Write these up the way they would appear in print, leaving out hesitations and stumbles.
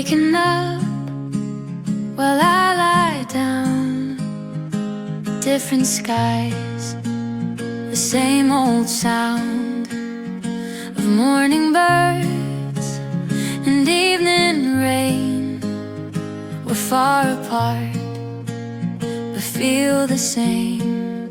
waking up while I lie down. Different skies, the same old sound of morning birds and evening rain. We're far apart, but feel the same.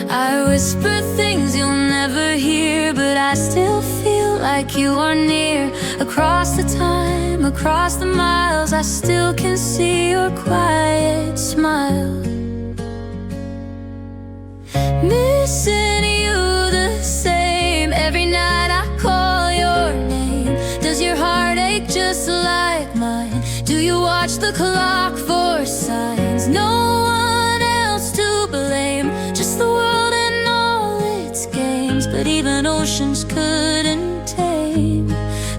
I whisper things you'll never hear, but I still feel like you are near. Across the time, across the miles, I still can see your quiet smile. Missing you the same. Every night I call your name. Does your heart ache just like mine? Do you watch the clock for signs? No one else to blame, just the world and all its games. But even oceans couldn't tame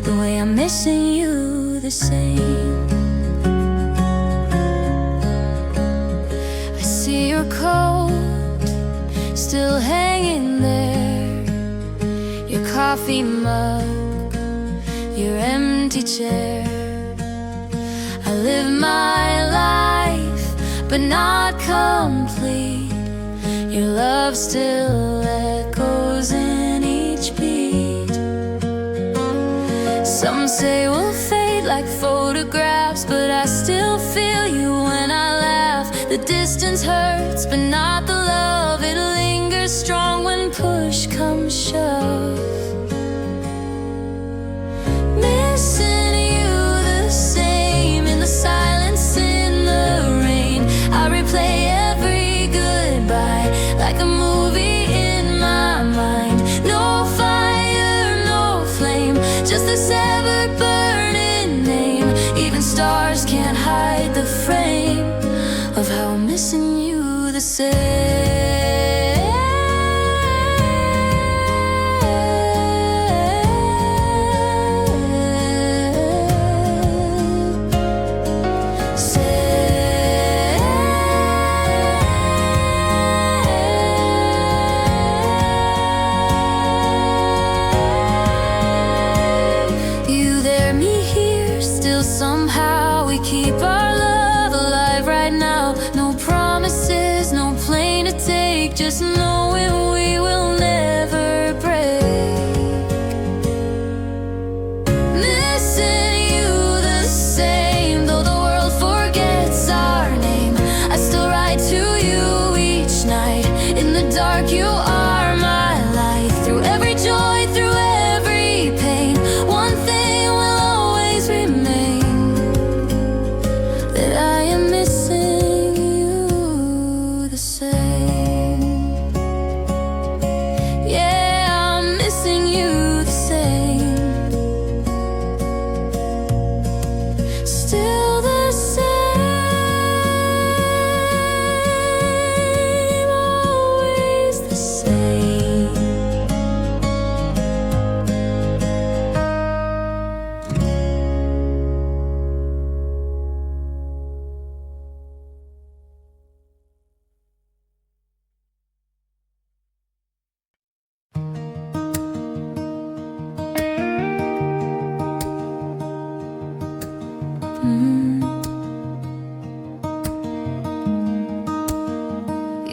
the way I'm missing you the same. I see your coat still hanging there, your coffee mug, your empty chair. I live my life, but not complete. Your love still echoes in each beat. Some say we'll fade like photographs, but I still feel you when I laugh. The distance hurts, but not the love. It lingers strong when push comes shove. Missing you the same, in the silence, in the rain. I replay every goodbye like a movie in my mind. No fire, no flame, just this ever-burning name. Even stars can't hide the frame of how I'm missing you the same. You there, me here, still somehow we keep our love alive right now. No promises, no plane to take, just knowing we will never break. Missing you the same, though the world forgets our name. I still write to you each night. In the dark you are my light. Through every joy, through every pain, one thing will always remain, that I am missing you the same. Yeah, I'm missing you the same. Still the same, always the same.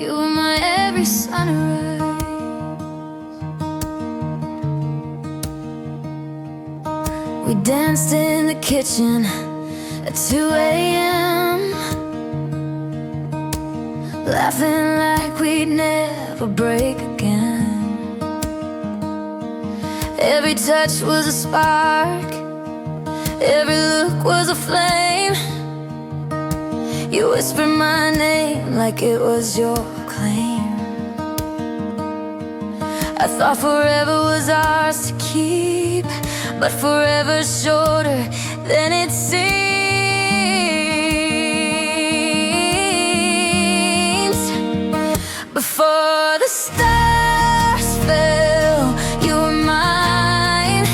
You were my every sunrise. We danced in the kitchen at 2 a.m., laughing like we'd never break again. Every touch was a spark, every look was a flame. You whispered my name like it was your claim. I thought forever was ours to keep, but forever's shorter than it seems. Before the stars fell, you were mine.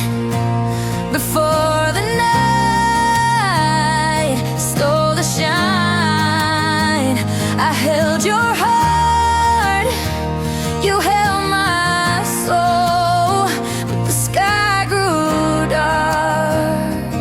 Before the night stole the shine, I held your heart, you held my soul. But the sky grew dark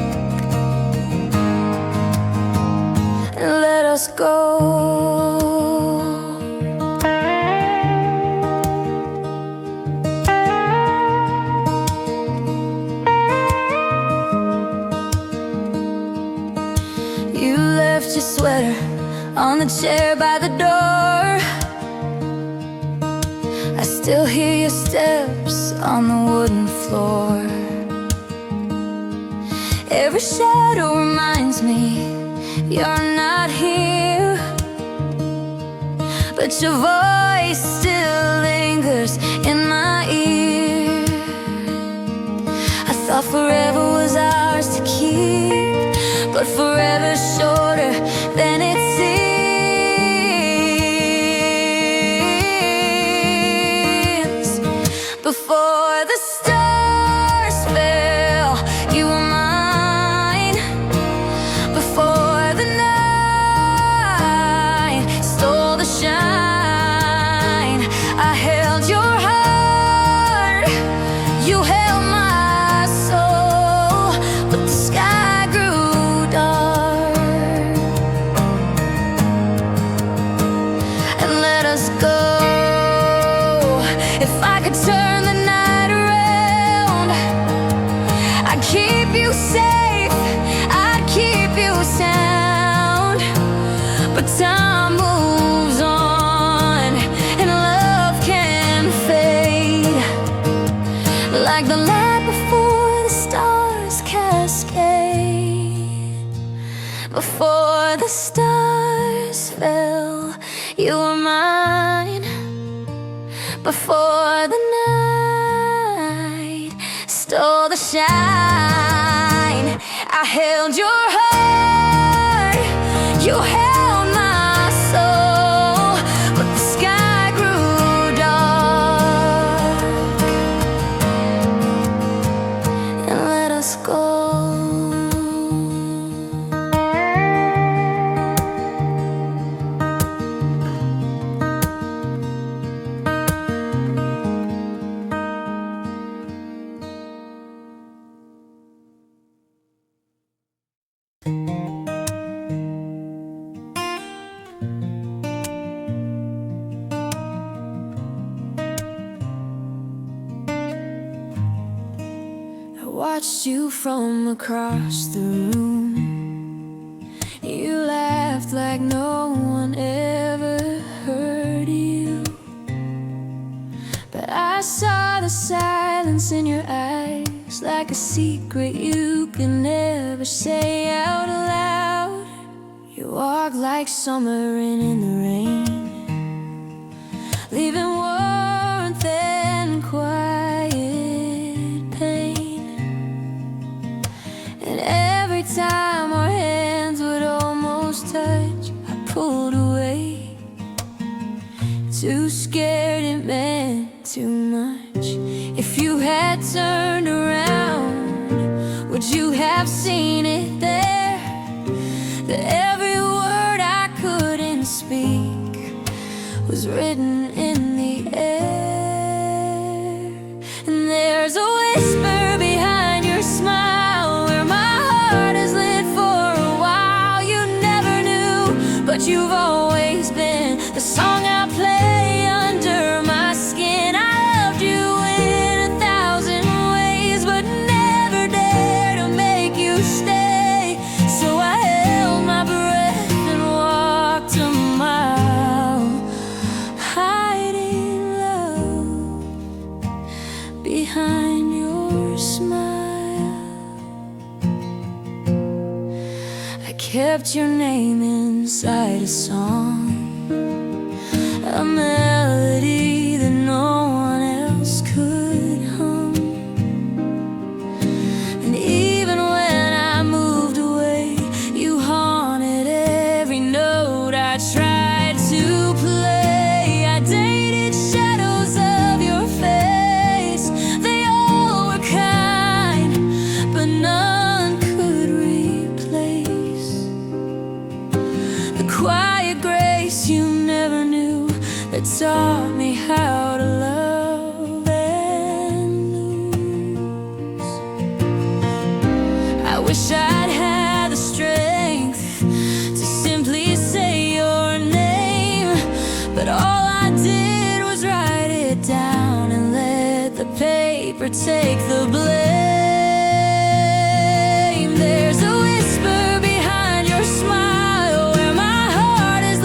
on the chair by the door. I still hear your steps on the wooden floor. Every shadow reminds me you're not here, but your voice still lingers in my ear. I thought forever was ours to keep, but forever's shorter than it seems. Before the stars fell, you were mine. Before the night stole the shine, I held your heart, you held my soul. But the sky grew dark and let us go. If I could turn the night around, I'd keep you safe, I'd keep you sound. But time moves on and love can fade, like the light before the stars cascade. Before the stars fell, you were mine. Before the night stole the shine, I held your heart, you held my soul. But the sky grew dark and let us go. I watched you from across the room. You laughed like no one ever heard you, but I saw the silence in your eyes, like a secret you can never say out loud. You walk like summer rain in the rain, leaving warmth and quiet pain. And every time our hands would almost touch, I pulled away, too scared it meant too much. If you had turned around, would you have seen it there? That every word I couldn't speak was written in the air. And there's a whisper behind your smile, where my heart is lit for a while. You never knew, but you've always been the song I play under my skin. I loved you in 1,000 ways, but never dared to make you stay. So I held my breath and walked a mile, hiding love behind your smile. I kept your name inside a song, a melody that no one else could hum. And even when I moved away, you haunted every note I tried to play. I dated shadows of your face, they all were kind, but none could replace the quiet grace you never knew, that taught me how to love and lose. I wish I'd had the strength to simply say your name, but all I did was write it down and let the paper take the blame. There's a whisper behind your smile, where my heart is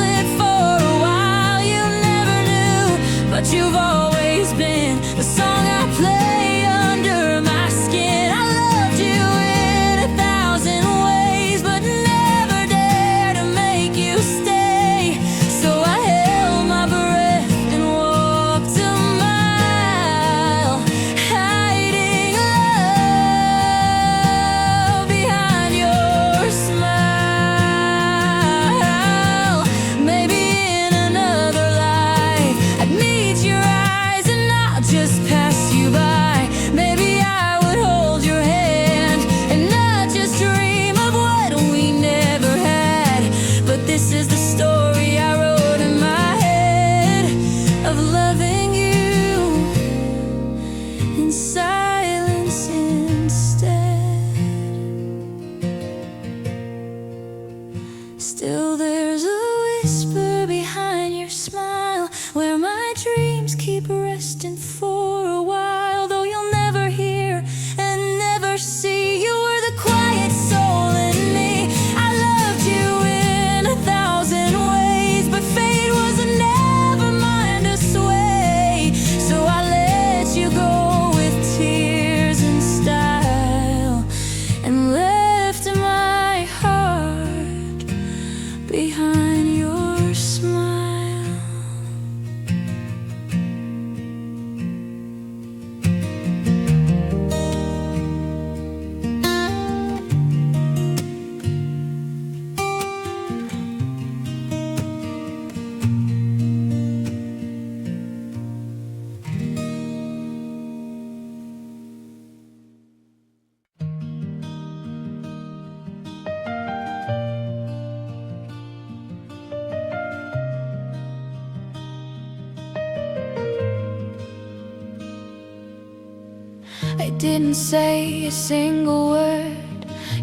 I didn't say a single word.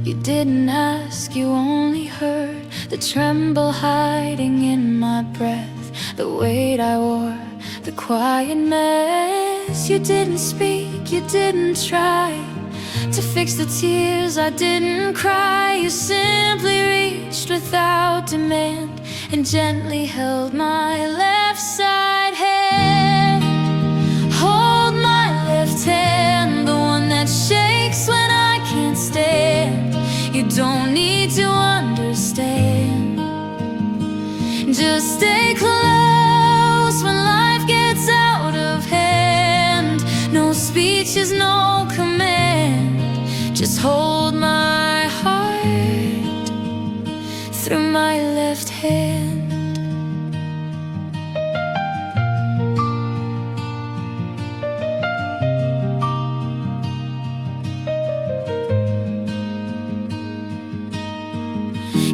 You didn't ask, you only heard the tremble hiding in my breath, the weight I wore, the quietness. You didn't speak, you didn't try to fix the tears I didn't cry. You simply reached without demand and gently held my left side hand. Hold my left hand, the one that shakes when I can't stand. You don't need to understand. Just stay close when life gets out of hand. No speeches, no command. Just hold my heart through my left hand.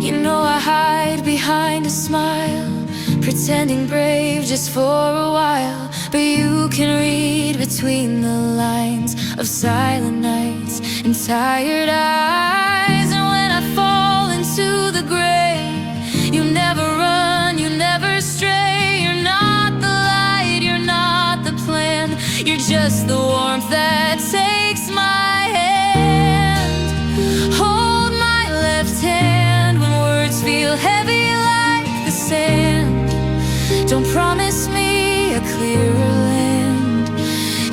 You know I hide behind a smile, pretending brave just for a while. But you can read between the lines of silent nights and tired eyes. And when I fall into the gray, you never run, you never stray. You're not the light, you're not the plan. You're just the warmth that takes my hand. Hold my left hand when words feel heavy like the sand. Don't promise me a clearer land.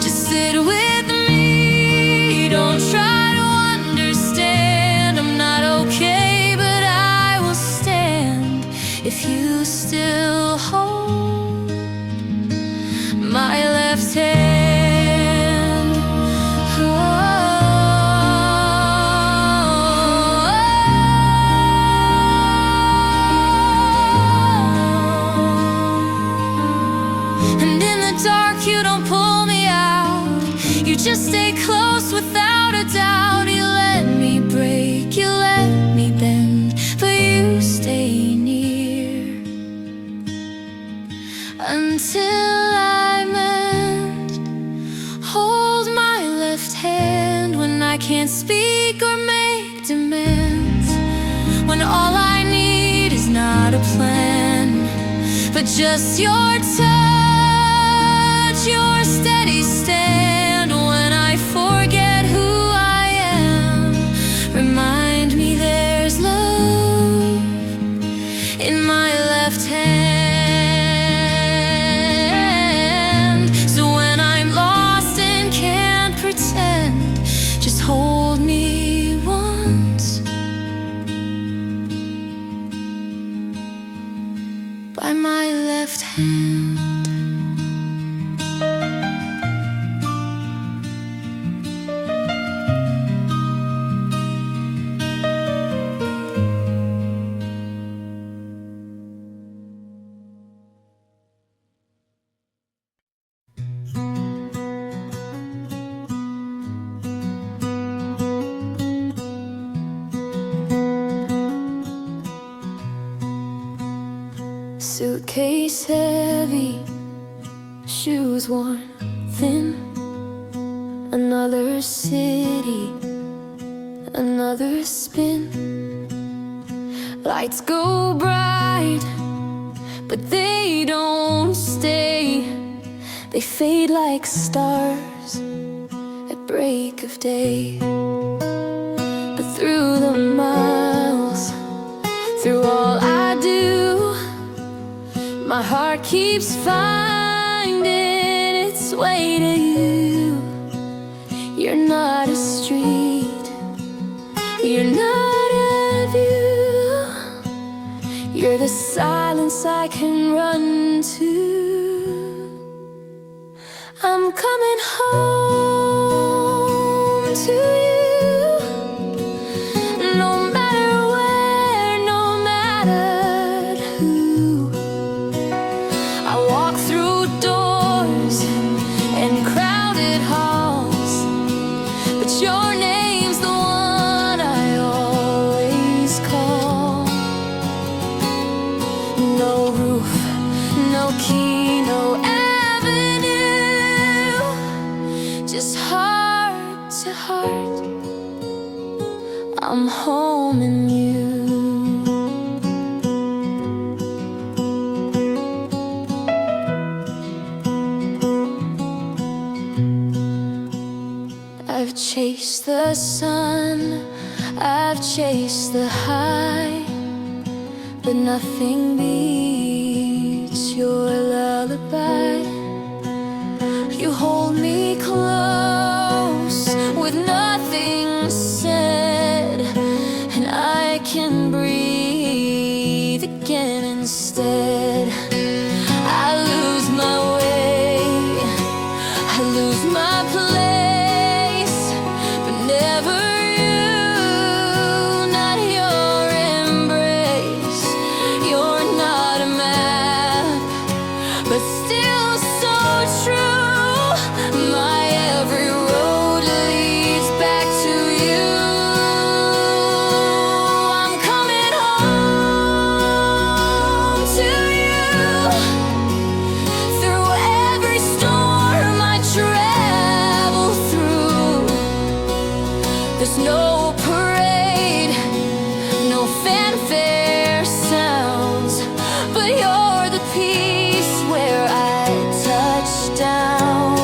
Just sit with me. Don't try to understand. I'm not okay, but I will stand if you still hold my left hand. You don't pull me out, you just stay close without a doubt. You let me break, you let me bend, but you stay near until I mend. Hold my left hand when I can't speak or make demands, when all I need is not a plan, but just your touch, your steady stand. When I forget who I am, remind me there's love in my left hand. So when I'm lost and can't pretend, just hold me once by my left hand. Suitcase heavy, shoes worn thin. Another city, another spin. Lights go bright, but they don't stay. They fade like stars at break of day. But through the miles, through all I do, my heart keeps finding its way to you. You're not a street, you're not a view. You're the silence I can run to. I'm coming home to you. Your name's the one I always call. No roof, no key, no avenue, just heart heart, I'm home in you. I've chased the sun, I've chased the high, but nothing beats your lullaby. You hold me close with nothing said, and I can breathe again instead. I lose my way, I lose my place, but never you, not your embrace. You're not a map, but still so true. My every road leads back to you. I'm coming home to you. Through every storm I travel through, there's no parade, no fanfare sounds, but you're the peace where I touch down.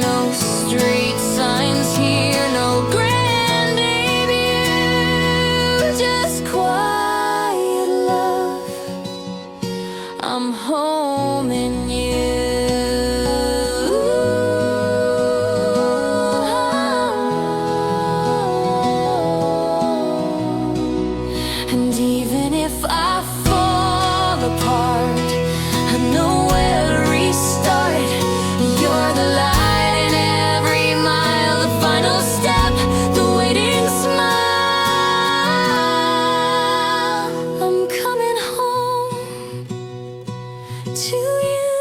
No street signs here, no grand debut, just quiet love. I'm home in you. And even if I fall apart, I know where to restart. You're the light in every mile, the final step, the waiting smile. I'm coming home to you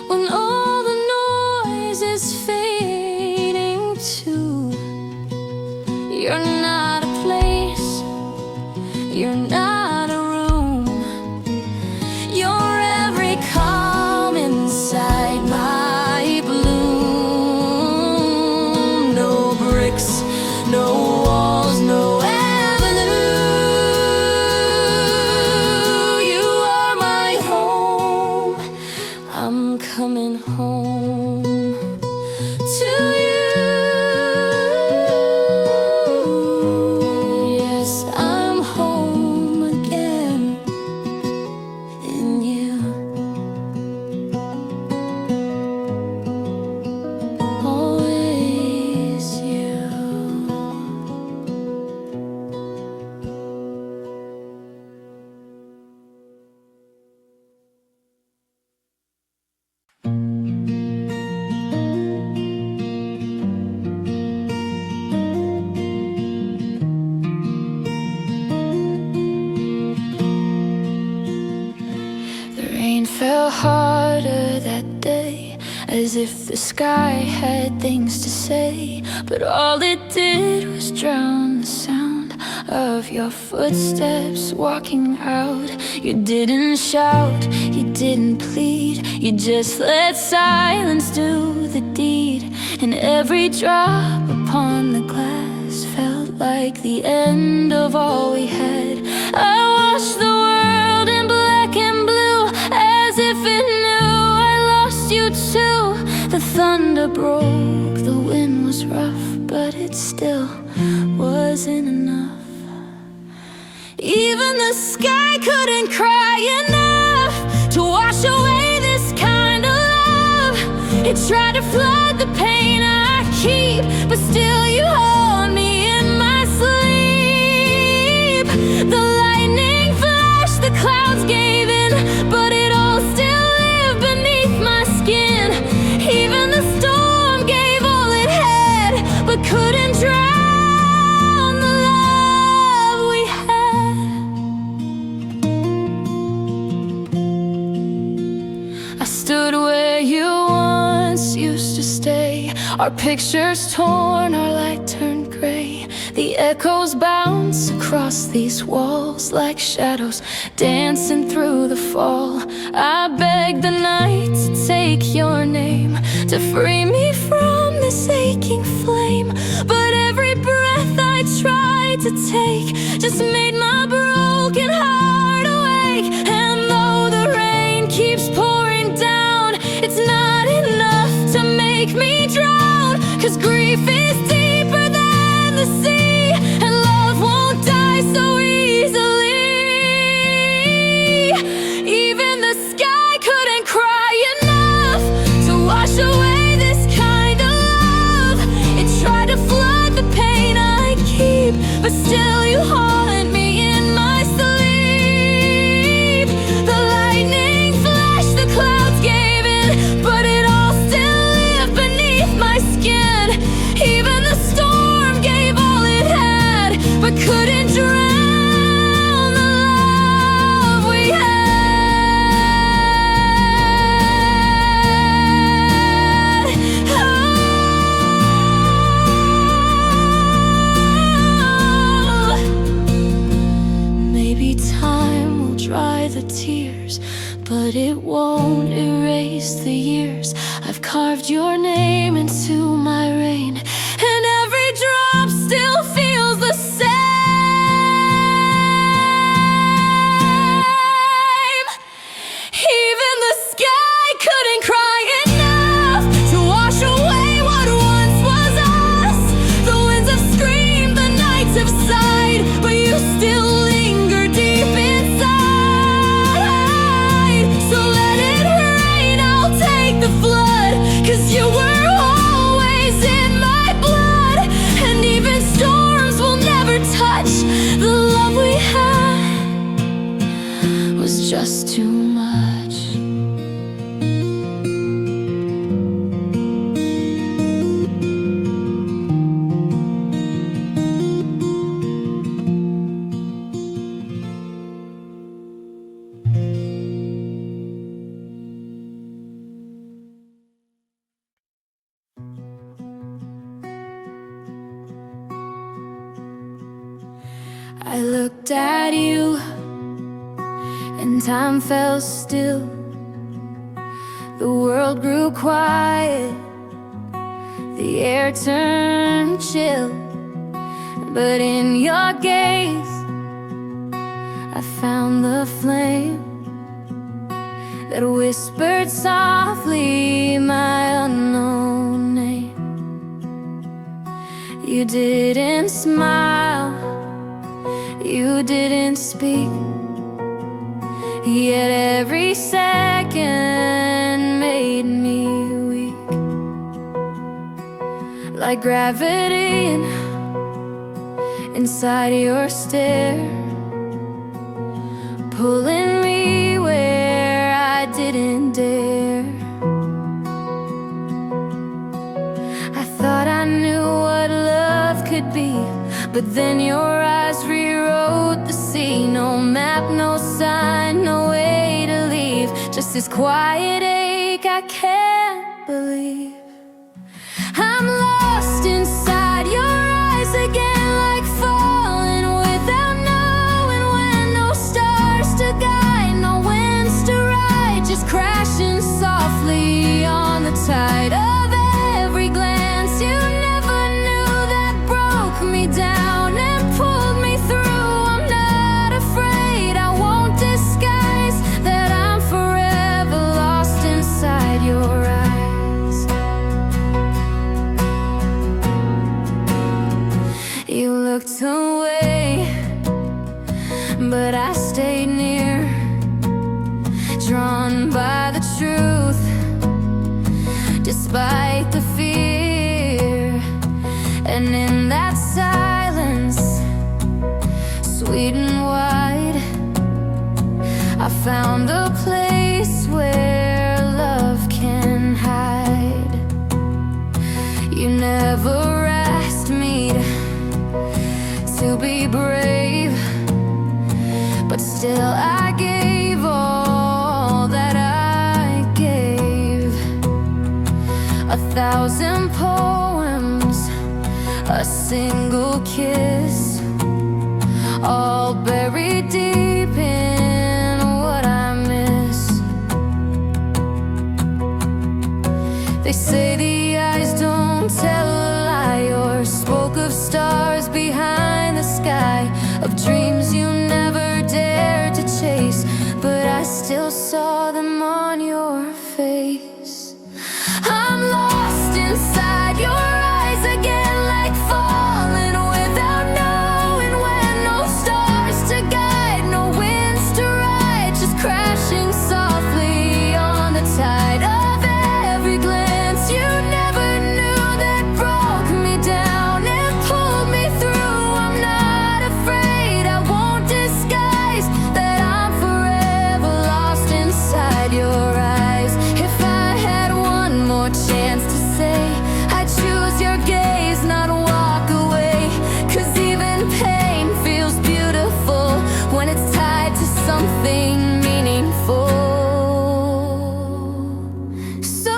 when all the noise is fading too. You're not a place, you're not a room, you're every calm inside my bloom. No bricks, no walls, no avenue. You are my home, I'm coming home to you. Yes, I'm home again in you. Always you. The rain fell harder that day, as if the sky had things to say, but all it did was drown the sound of your footsteps walking out. You didn't shout, you didn't plead, you just let silence do the deed. And every drop upon the glass felt like the end of all we had. I watched the world in black and blue, as if it knew I lost you too. The thunder broke, the wind was rough, but it still wasn't enough. Even the sky couldn't cry enough to wash away this kind of love. It tried to flood the pain I keep, but still you hold me in my sleep. The lightning flashed, the clouds gave in, but it all still lived beneath my skin. Even the storm gave all it had, but couldn't drown the love we had. I stood where you once used to stay, our pictures torn, our light turned gray. The echoes bounce across these walls like shadows dancing through the fall. I begged the night to take your name, to free me from tried to take just made my broken heart awake. And though the rain keeps pouring down, it's not enough to make me drown. 'Cause grief is deeper than the sea, and love won't die so easily. Even the sky couldn't cry enough to wash away this kind of love. It tried to flood the pain I keep, but still you haunt me in my sleep. The lightning flashed, the clouds gave in, but it all still lived beneath my skin. Even the storm gave all it had, but couldn't drown the love we had. Oh. Maybe time will dry the tears, but it won't erase the years I've carved your name into my rain, and every drop still feels the same. Even the sky couldn't cry enough to wash away what once was us. The winds have screamed, the nights have sighed, but you still linger deep inside. So let it rain, I'll take the flood, 'cause you were always in my blood. And even storms will never touch the love we had. Was just too much. I looked at you, and time fell still. The world grew quiet, the air turned chill. But in your gaze, I found the flame that whispered softly my unknown name. You didn't smile, you didn't speak, yet every second made me weak. Like gravity inside your stare, pulling me where I didn't dare. I thought I knew what love could be, but then your eyes rewrote the sea. No map, no sign, no way to leave. Just this quiet ache I can't believe. I'm lost inside your eyes again, like falling without knowing when. No stars to guide, no winds to ride, just crashing softly on the tide of every glance. You never knew that broke me down and pulled me through. I'm not afraid, I won't disguise that I'm forever lost inside your eyes. You looked away, but I stayed near, drawn by the truth, despite the fear. And in that silence, sweet and wide, I found a place where love can hide. You never asked me to be brave, but still I gave all that I gave. 1,000 poems, a single kiss, all buried deep in what I miss. They say the eyes don't tell a lie, or spoke of stars behind the sky. still saw them on your face. I'm lost inside your eyes again, like falling without knowing when. No stars to guide, no winds to ride, just crashing softly on the tide of every glance you never knew that broke me down and pulled me through. I'm not afraid, I won't disguise that I'm forever lost inside your eyes. If I had one more chance to say, I'd choose your gaze, not walk away. 'Cause even pain feels beautiful when it's tied to something meaningful. So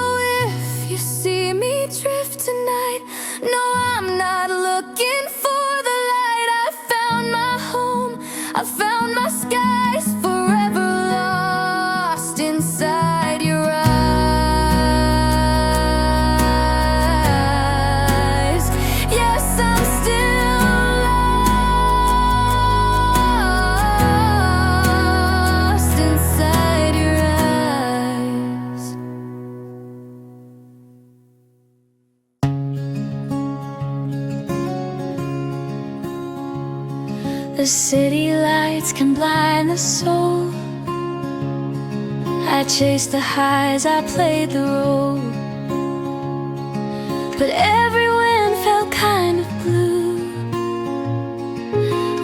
if you see me drift tonight, no, I'm not looking for the light. I found my home, I found my skies, forever lost inside your eyes. Yes, I'm still lost inside your eyes. The city lights can blind the soul. I chased the highs, I played the role, but every wind felt kind of blue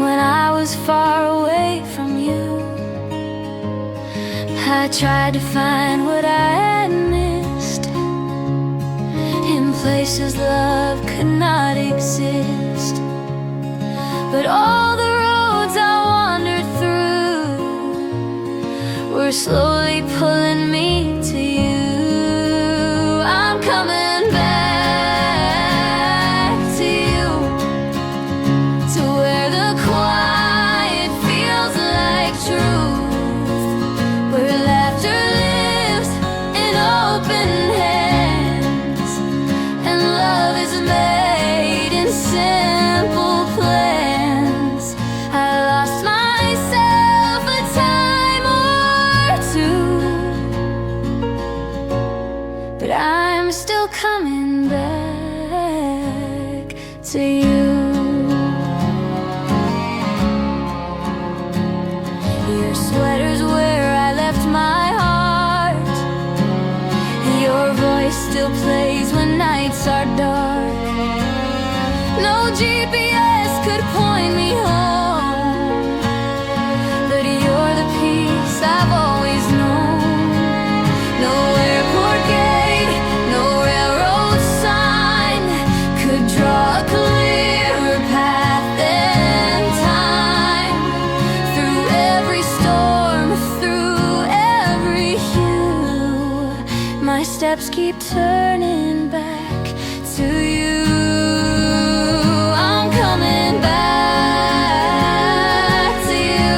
when I was far away from you. I tried to find what I had missed in places love could not exist. But all the roads I wandered through were slowly pulling me to you. I'm coming back to you, to where the quiet feels like truth, where laughter lives in open hands, and love is made in simple plans. I lost myself a time or two, but I'm still coming back to you. Your sweater's where I left my heart. Your voice still plays when nights are dark. No GPS could point me home, but you're the peace I've always known. No airport gate, no railroad sign could draw a clearer path than time. Through every storm, through every hue, my steps keep turning back to you. I'm coming back to you,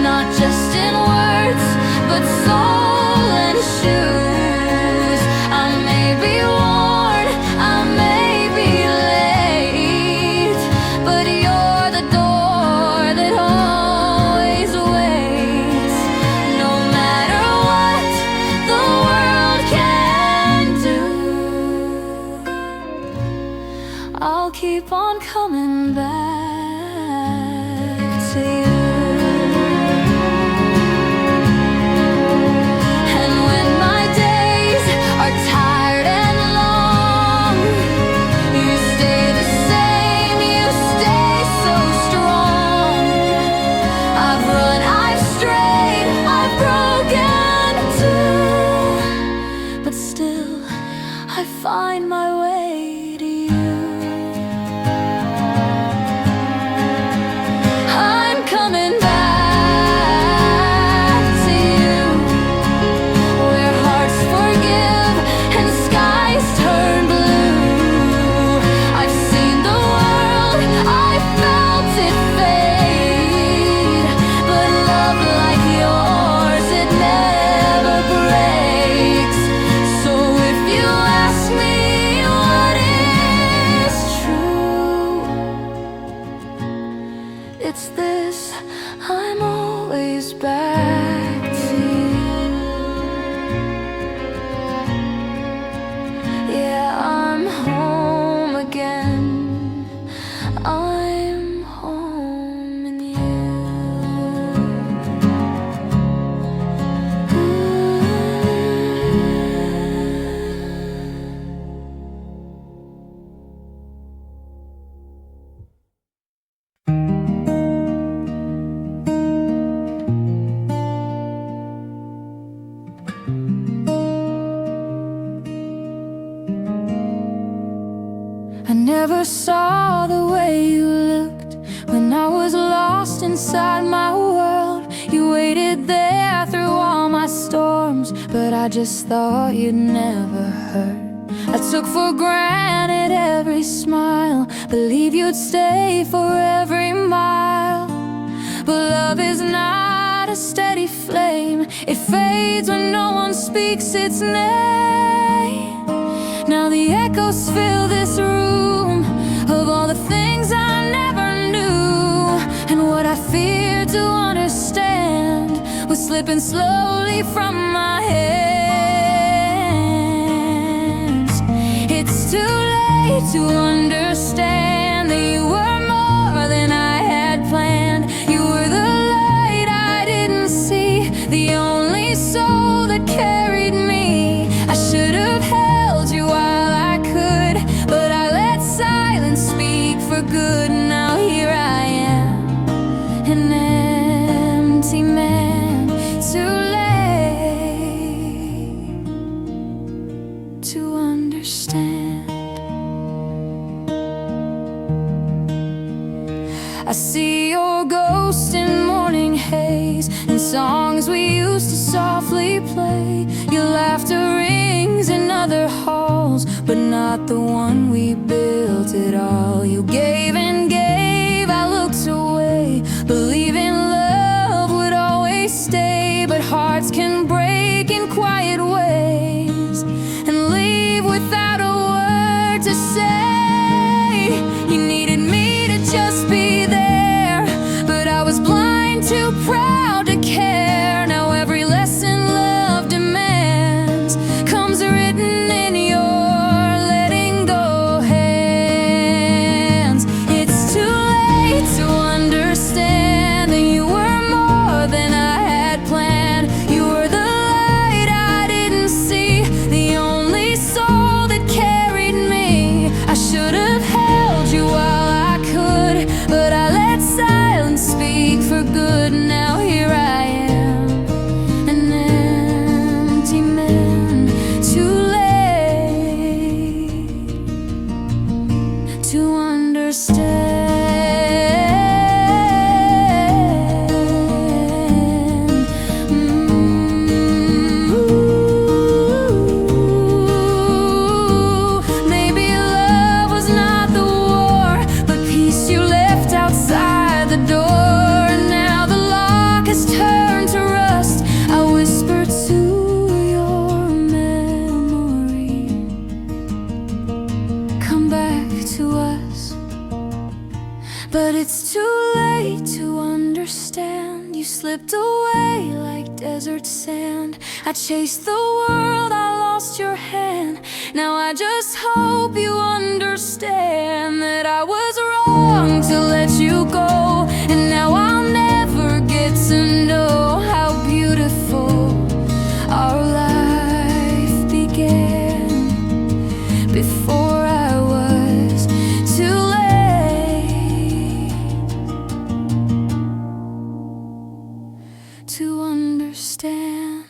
not just in words, but soul and shoes. I may be worn, I may be late, but you're the door that always waits. No matter what the world can do, I'll keep on coming back to you. And when my days are tired and long, you stay the same, you stay so strong. I've run, I've strayed, I've broken too, but still I find my way to you. I'm coming back to you, where hearts forgive and skies turn blue. I've seen the world, I felt it fade, but love like yours, it never breaks. So if you ask me never saw the way you looked when I was lost inside my world. You waited there through all my storms, but I just thought you'd never hurt. I took for granted every smile, believe you'd stay for every mile. But love is not a steady flame, it fades when no one speaks its name. Now the echoes fill this room of all the things I never knew, and what I feared to understand was slipping slowly from my hands. It's too late to understand that you were more than I had planned. You were the light I didn't see, the only soul that carried me. I should have held you while I could, but I let silence speak for good. Now here I am, an empty man, too late to understand. I see your ghost in morning haze, and songs we used to softly play. Your laughter rings in other halls, but not the one we built at all. You gave and gave, I looked away, believing love would always stay. But hearts can break in quiet ways and leave without a word to say. You needed me to just be there, but I was blind, too proud to care. Now every lesson love demands comes written in your letting go hands. It's too late to understand that you were more than I had planned. You were the light I didn't see, the only soul that carried me. I should have held you while I could, but I let silence speak for good. Now here I am, an empty man, too late to understand. Maybe love was not the war, but peace you left outside the door. And now the lock has turned to rust. I whisper to your memory, come back to us. But it's too late to understand. You slipped away like desert sand. I chased the world, I lost your hand. Now I just hope you understand that I was wrong to let you go. And now I'll never get to know how beautiful our life began before I was too late to understand.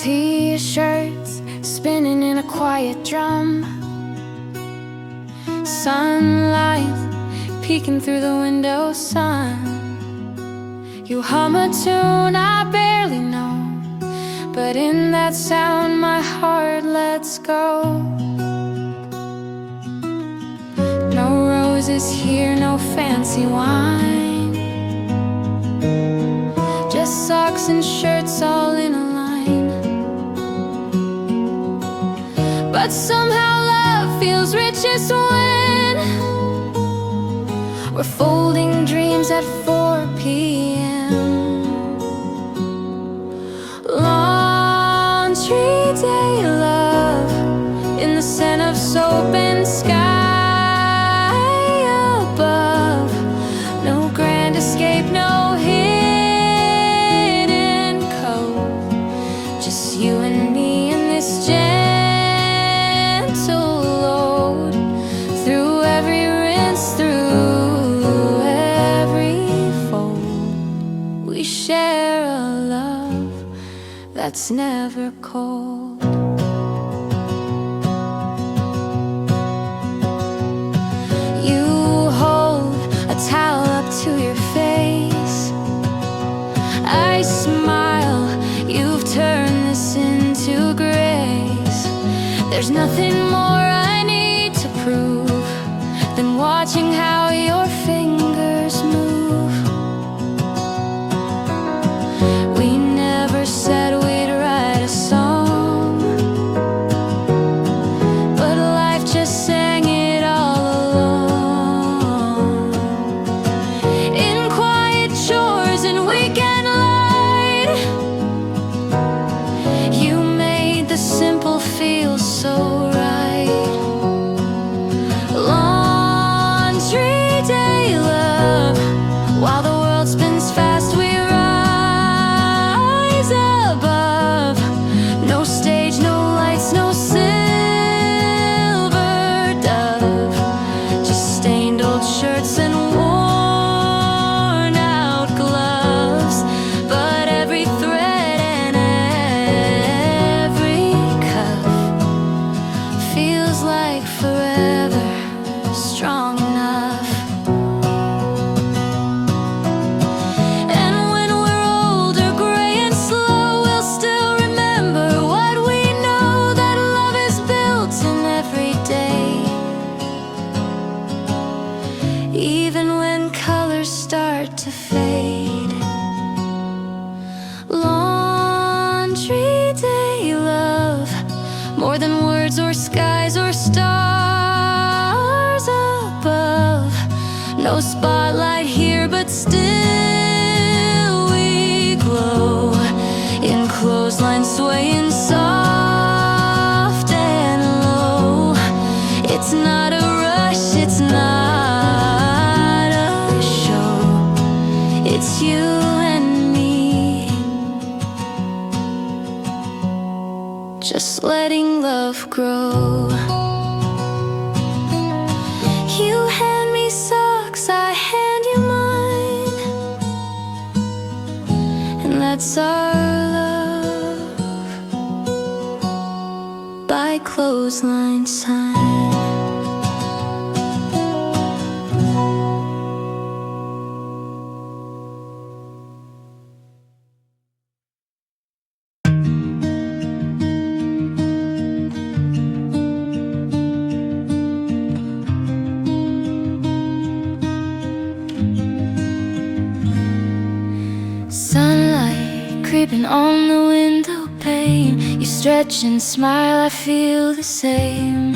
T-shirts spinning in a quiet drum, sunlight peeking through the window sun. You hum a tune I barely know, but in that sound my heart lets go. No roses here, no fancy wine, just socks and shirts all in a line. But somehow love feels richest when we're folding dreams at 4 p.m. Laundry day love in the scent of soap and sky above. No grand escape, no hidden code, just you and me in this gentle load. Through every rinse, through every that's never cold. You hold a towel up to your face. I smile, you've turned this into grace. There's nothing more I need to prove than watching how your fingers move. We never said we'd write a song, but life just sang it all along. In quiet chores and weekend light, you made the simple feel so right. Laundry day love, while the world spins fast we rise above. No stage, no lights, no silver dove, just stained old shirts and worn out gloves. But every thread and every cuff feels like forever strong enough. And when we're older, gray and slow, we'll still remember what we know, that love is built in every day. Even when colors start to fade. Laundry day love, more than words or skies or stars above. No spotlight here, but still we glow. In clotheslines swaying soft and low. It's not a rush, it's not a show. It's you and me, just letting love grow. You hand me socks, I hand you mine, and that's our love by clothesline sign. Sunlight creeping on the window pane. You stretch and smile, I feel the same.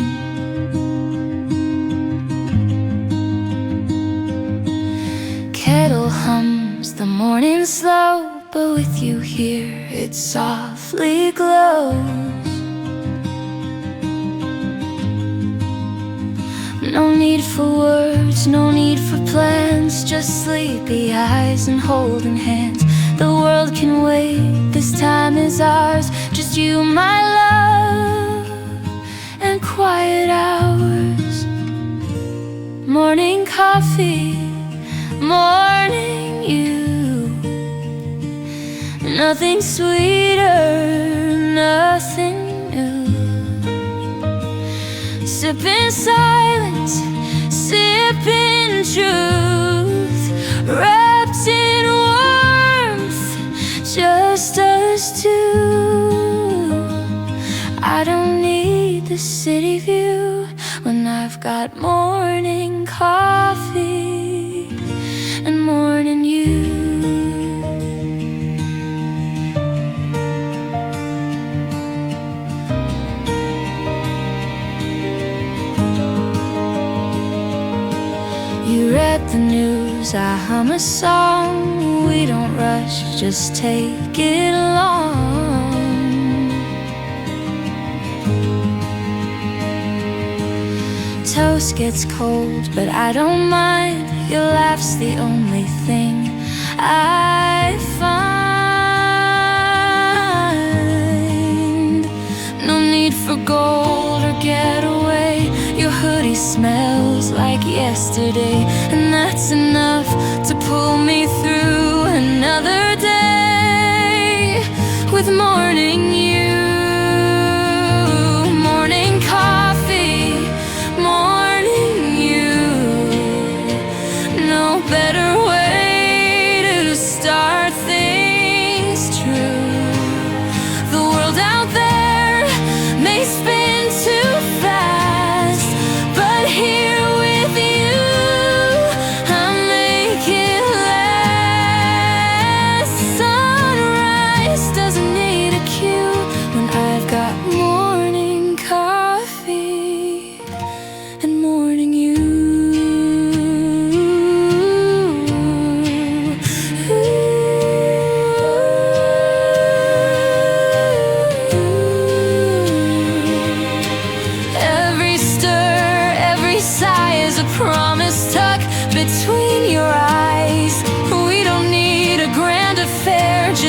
Kettle hums, the morning slow, but with you here it softly glows. No need for words, no need for plans, just sleepy eyes and holding hands. The world can wait, this time is ours, just you, my love, and quiet hours. Morning coffee, morning you. Nothing sweeter, nothing new. Sipping silence, sipping truth, wrapped in warmth, just us two. I don't need the city view when I've got morning coffee and morning you. You read the news, I hum a song. We don't rush, just take it along. Toast gets cold, but I don't mind. Your laugh's the only thing I find. No need for gold or getaway. Your hoodie smells like yesterday, and that's enough to pull me through another day with morning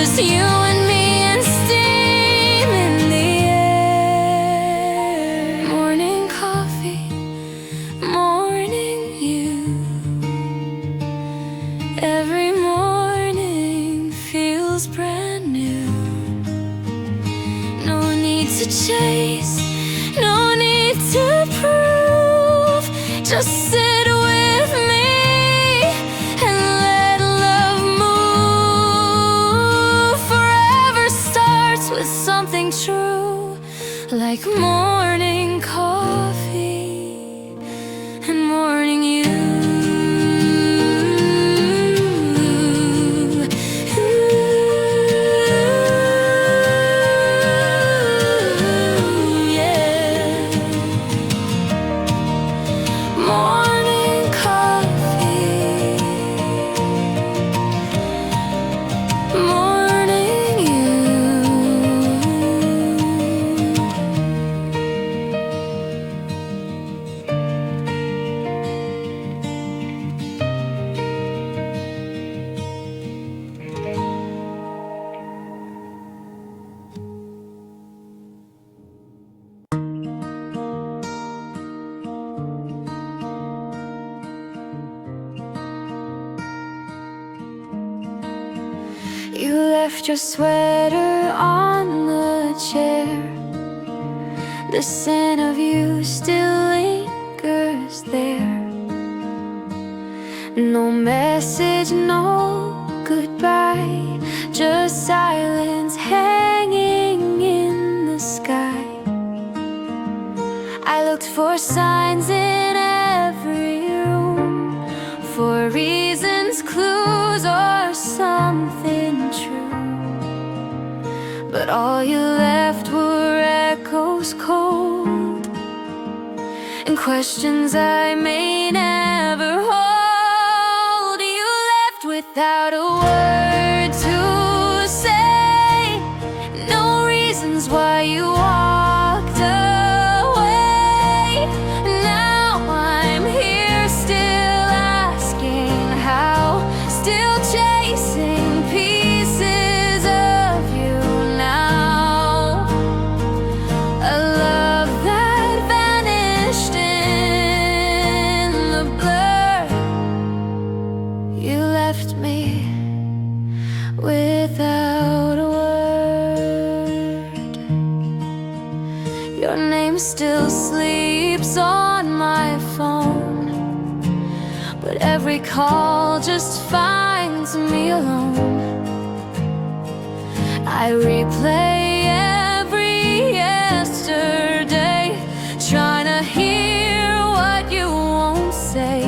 just you and me and steam in the air. Morning coffee, morning you. Every morning feels brand new. No need to chase, no need to prove. Just sit with me and let love move. Forever starts with something true, like morning coffee and morning you. Morning coffee, morning you. You left your sweater on the chair. The scent of you still lingers there. No message, no goodbye, just silence hanging in the sky. I looked for signs in every room, for reasons, clues, or something true. But all you left were echoes cold, and questions I may never hold. You left without a word to say, no reasons why you walked away. Now I'm here still asking how, still chasing pieces of you now. A love that vanished in the blur. You left me without a word. Your name still sleeps on my phone, but every call just finds me alone. I replay every yesterday, trying to hear what you won't say.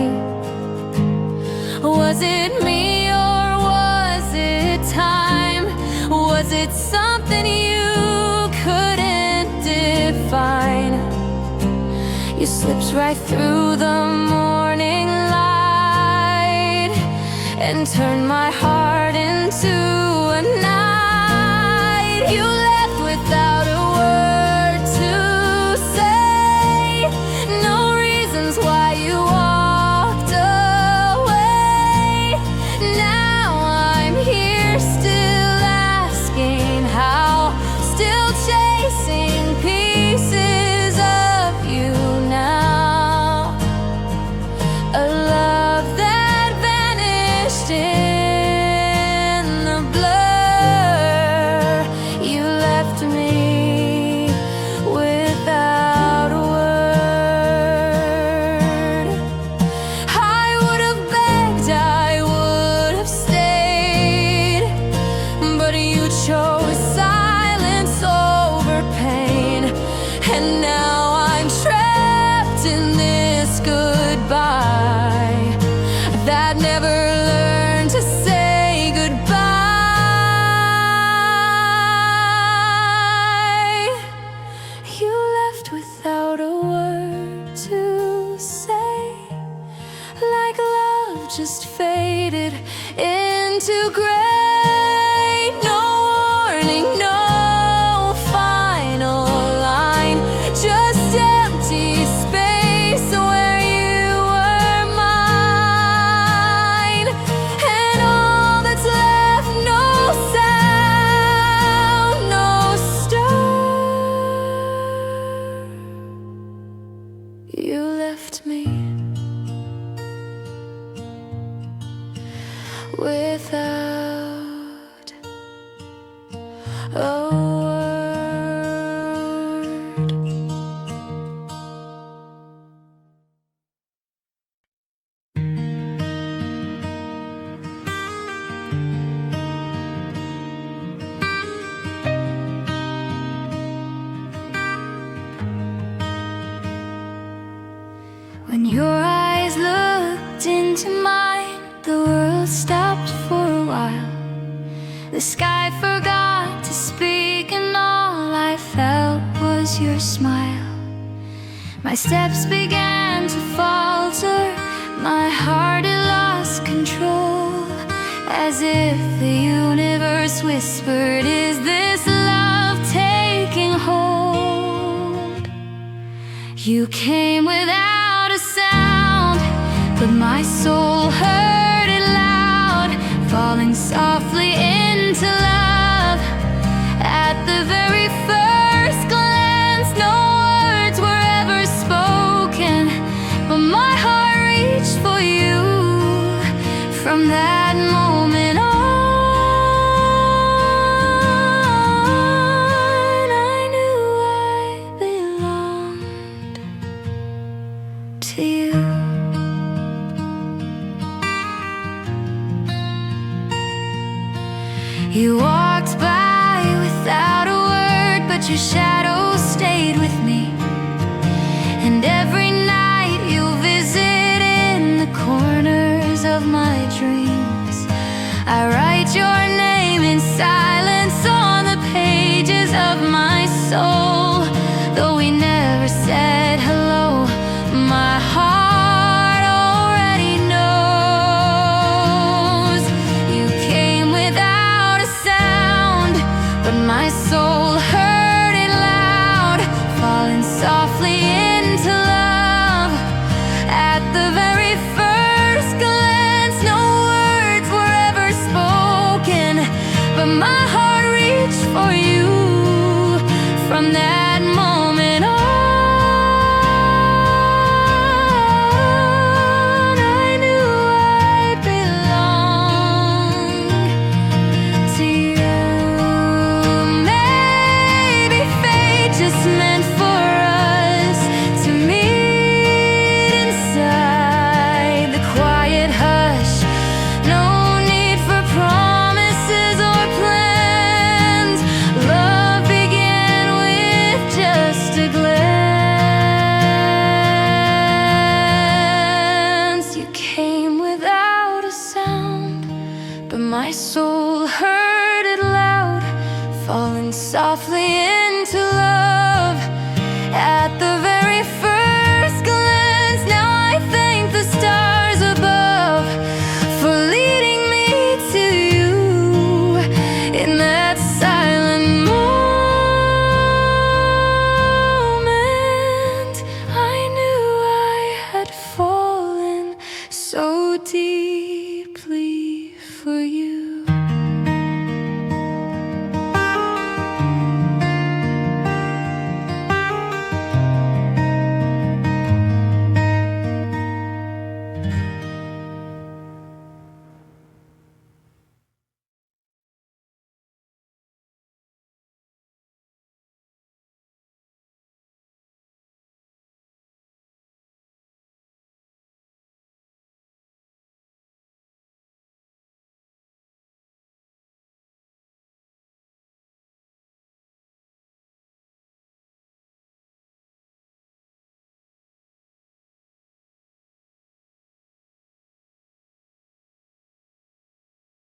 Was it me or was it time? Was it something you couldn't define? You slipped right through the morning light and turned my heart into a night. You left without a word to say, no reasons why you walked away. Now I'm here still asking how, still chasing pieces of you now. A love that vanished in a word. When your eyes looked into mine, the world stopped for a while. The sky forgot to speak, and all I felt was your smile. My steps began to falter, my heart had lost control, as if the universe whispered, "Is this love taking hold?" You came without a sound, but my soul heard it loud, falling softly into love. At the very first glance, no words were ever spoken, but my heart reached for you. From that moment on, I knew I belonged to you. You walked by without a word, but your shadow stayed with me. And every night you'll visit in the corners of my dreams. I write your name in silence on the pages of my soul. Though we never said hello, my heart already knows. You came without a sound, but my soul heard it loud, falling softly into love. At the very first glance, no words were ever spoken, but my heart reached for you. From that moment on, I knew I belonged to you. Maybe fate just meant for us to meet inside the quiet hush. No need for promises or plans. Love began with just a glance. You came without a sound, but my soul heard it loud, falling softly in